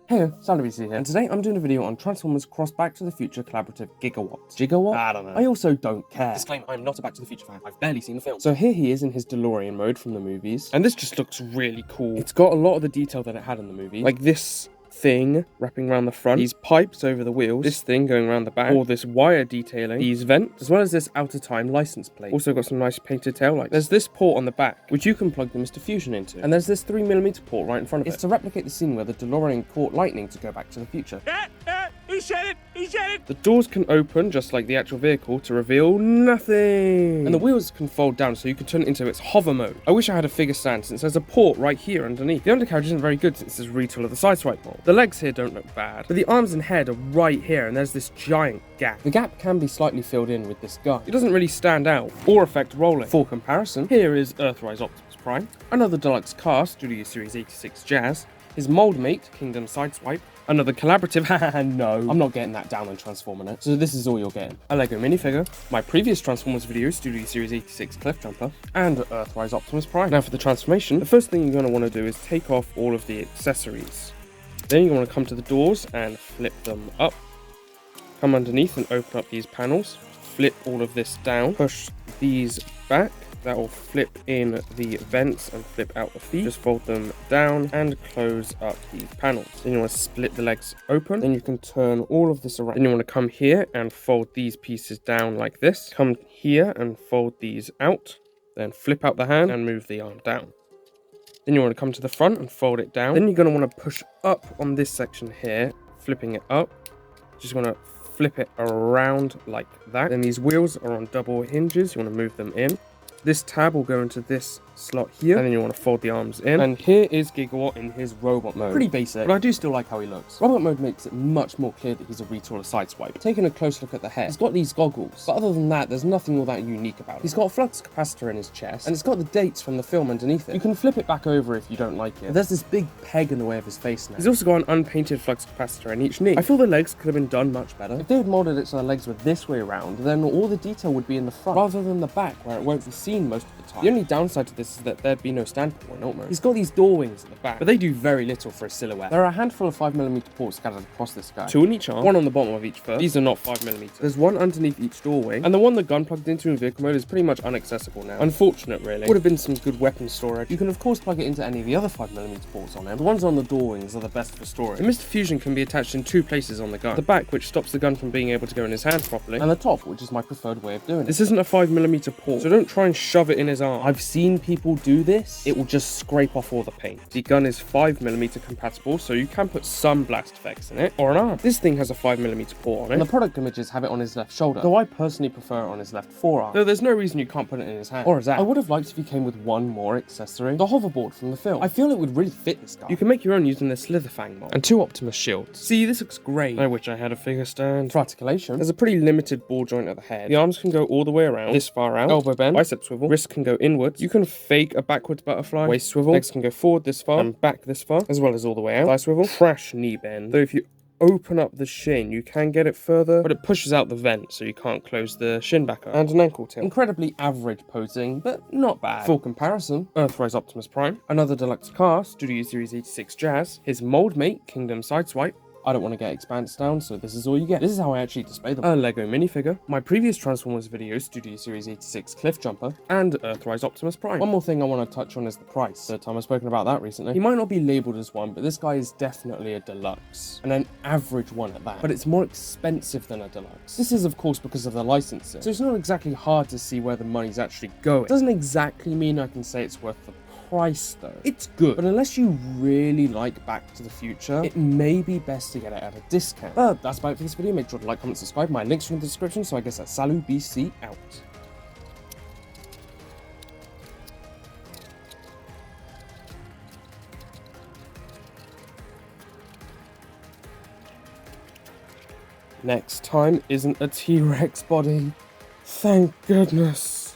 Hey, SaluBC here, and today I'm doing a video on Transformers Cross Back to the Future Collaborative Gigawatt. Gigawatt? I don't know. I also don't care. Disclaimer, I'm not a Back to the Future fan. I've barely seen the film. So here he is in his DeLorean mode from the movies, and this just looks really cool. It's got a lot of the detail that it had in the movie, like this thing wrapping around the front, these pipes over the wheels, this thing going around the back, all this wire detailing, these vents, as well as this out of time license plate. Also got some nice painted tail lights. There's this port on the back, which you can plug the Mr. Fusion into. And there's this 3mm port right in front of it. It's to replicate the scene where the DeLorean caught lightning to go back to the future. He said it! He said it! The doors can open, just like the actual vehicle, to reveal nothing. And the wheels can fold down so you can turn it into its hover mode. I wish I had a figure stand since there's a port right here underneath. The undercarriage isn't very good since it's a retool of the sideswipe mold. The legs here don't look bad, but the arms and head are right here and there's this giant gap. The gap can be slightly filled in with this gun. It doesn't really stand out or affect rolling. For comparison, here is Earthrise Optimus Prime, another deluxe car, Studio Series 86 Jazz, his mold mate, Kingdom Sideswipe, another collaborative, haha no, I'm not getting that down and transforming it. So this is all you're getting. A Lego minifigure, my previous Transformers video, Studio Series 86 Cliffjumper, and Earthrise Optimus Prime. Now for the transformation, the first thing you're going to want to do is take off all of the accessories. Then you're going to come to the doors and flip them up. Come underneath and open up these panels. Flip all of this down. Push these back. That will flip in the vents and flip out the feet. Just fold them down and close up these panels. Then you want to split the legs open. Then you can turn all of this around. Then you want to come here and fold these pieces down like this. Come here and fold these out. Then flip out the hand and move the arm down. Then you want to come to the front and fold it down. Then you're going to want to push up on this section here, flipping it up. Just want to flip it around like that. Then these wheels are on double hinges. You want to move them in. This tab will go into this slot here, and then you want to fold the arms in. And here is Gigawatt in his robot mode. Pretty basic, but I do still like how he looks. Robot mode makes it much more clear that he's a retool of Sideswipe. Taking a close look at the head, he's got these goggles, but other than that, there's nothing all that unique about it. He's got a flux capacitor in his chest, and it's got the dates from the film underneath it. You can flip it back over if you don't like it. But there's this big peg in the way of his face now. He's also got an unpainted flux capacitor in each knee. I feel the legs could have been done much better. If they had molded it so the legs were this way around, then all the detail would be in the front, rather than the back, where it won't be seen most of the time. The only downside to this is that there'd be no standpoint or mode. He's got these door wings at the back, but they do very little for a silhouette. There are a handful of 5mm ports scattered across this guy. 2 on each arm, 1 on the bottom of each foot. These are not 5mm. There's 1 underneath each doorway, and the one the gun plugged into in vehicle mode is pretty much inaccessible now. Unfortunate, really. Would have been some good weapon storage. You can of course plug it into any of the other 5mm ports on him. The ones on the door wings are the best for storage. The Mr. Fusion can be attached in 2 places on the gun. The back, which stops the gun from being able to go in his hand properly, and the top, which is my preferred way of doing it. This isn't a 5mm port, so don't try and shove it in his arm. I've seen people do this. It will just scrape off all the paint. The gun is 5mm compatible, so you can put some blast effects in it, or an arm. This thing has a 5mm port on it, and the product images have it on his left shoulder, though I personally prefer it on his left forearm, though there's no reason you can't put it in his hand, or his arm. I would have liked if he came with 1 more accessory, the hoverboard from the film. I feel it would really fit this guy. You can make your own using the Slitherfang mod, and 2 Optimus shields. See, this looks great. I wish I had a figure stand. For articulation, there's a pretty limited ball joint at the head. The arms can go all the way around, this far out, elbow bend, bicep swivel, wrist can go inwards. You can fake a backwards butterfly, waist swivel, legs can go forward this far, and back this far, as well as all the way out. Thigh swivel, crash knee bend. Though if you open up the shin, you can get it further, but it pushes out the vent, so you can't close the shin back up. And an ankle tilt. Incredibly average posing, but not bad. For comparison, Earthrise Optimus Prime, another deluxe car, Studio Series 86 Jazz, his mold mate, Kingdom Sideswipe. I don't want to get expands down, so this is all you get. This is how I actually display them. A Lego minifigure, my previous Transformers video, Studio Series 86 Cliffjumper, and Earthrise Optimus Prime. One more thing I want to touch on is the price. Third time I've spoken about that recently. He might not be labelled as one, but this guy is definitely a deluxe, and an average one at that. But it's more expensive than a deluxe. This is of course because of the licensing, so it's not exactly hard to see where the money's actually going. It doesn't exactly mean I can say it's worth the price though. It's good, but unless you really like Back to the Future, it may be best to get it at a discount. But that's about it for this video. Make sure to like, comment, subscribe. My links are in the description, so I guess that's SaluBC out. Next time isn't a T-Rex body. Thank goodness.